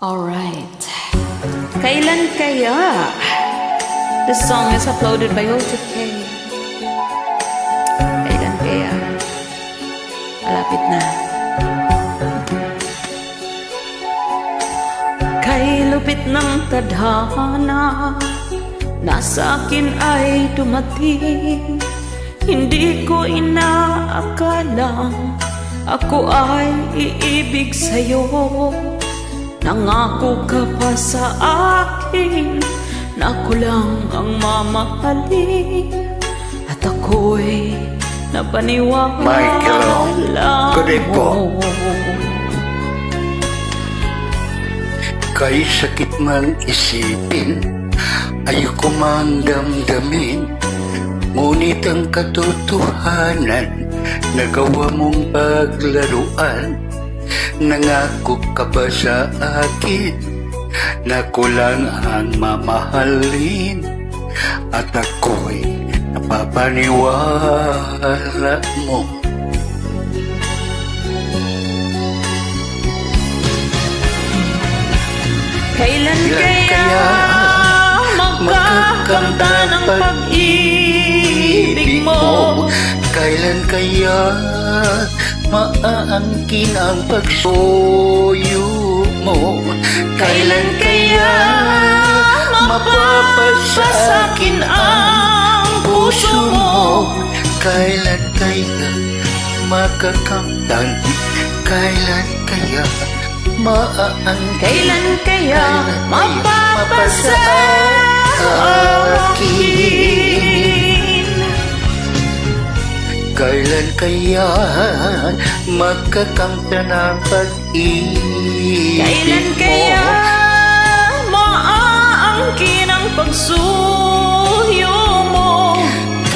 Alright. Kailan kaya? This song is uploaded by OTK. Kailan kaya? Malapit na. Kay lupit ng tadhana, nasa akin ay dumating. Hindi ko inaakalang ako ay iibig sa'yo. Nangako ka pa sa akin na ako lang ang mamahalin, at ako'y napaniwala Michael, good day po. Kay sakit mang isipin, ayoko mang damdamin, ngunit ang katotohanan, nagawa mong paglaruan. Nangako ka ba sa akin na ko lang ang mamahalin, at ako'y napapaniwala mo. Kailan kaya magkakamta ng pag-ibig mo? Kailan kaya maaangkin ang pagsuyo mo? Kailan kaya mapapasakin ang puso mo? Kailan kaya makakamtan? Kailan kaya maaangkin? Kailan kaya mapapasakin? Kailan kaya magkakamtan ang pag-ibig mo? Kailan kaya maaangkin ang pagsuyo mo?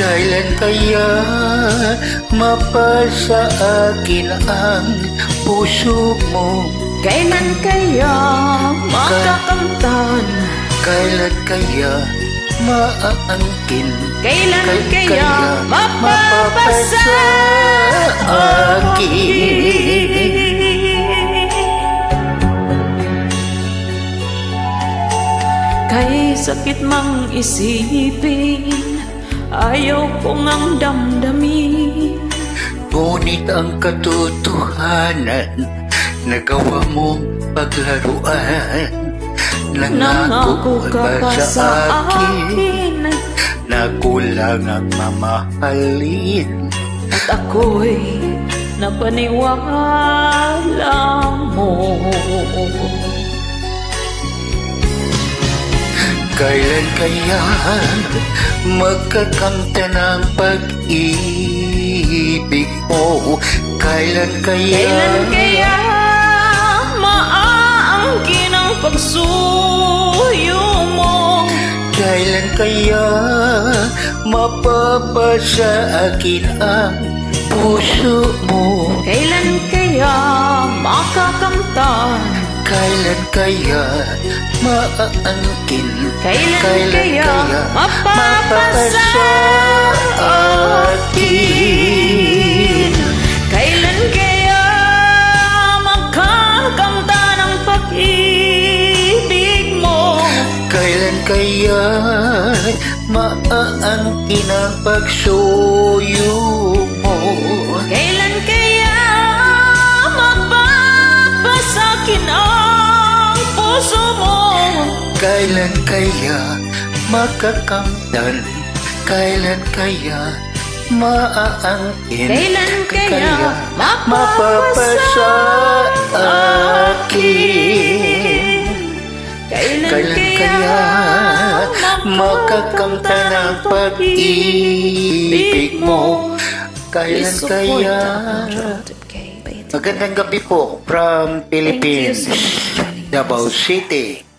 Kailan kaya mapasa akin ang puso mo? Kailan kaya makakamtan? Kailan kaya maaangkin? Kailan kaya mapapasa akin? Kay sakit mang isipin, ayaw ko ngang damdamin, ngunit ang katotohanan, nagawa mong paglaruan. nangako ka pa sa akin na kulang ang mamahalin, at ako'y napaniwala mo. Kailan kaya magkakamtan ang pag-ibig mo? Kailan kaya maaangkin ang pagsuyo mo? Kailan kaya mapapasa akin ang puso mo? Kailan kaya makakamtan? Kailan kaya maaangkin? Kailan kaya mapapasa akin? Kailan kaya makakamtan ang pag-ibig mo? Kailan kaya maaangkin ang pagsuyo mo? Kailan kaya mapapasakin ang puso mo? Kailan kaya makakamtan? Kailan kaya maaangkin? Kailan kaya mapapasa akin? Kailan kaya makakamtan ang pag-ibig mo? Kailan kaya? Magandang gabi po from Philippines, Davao City.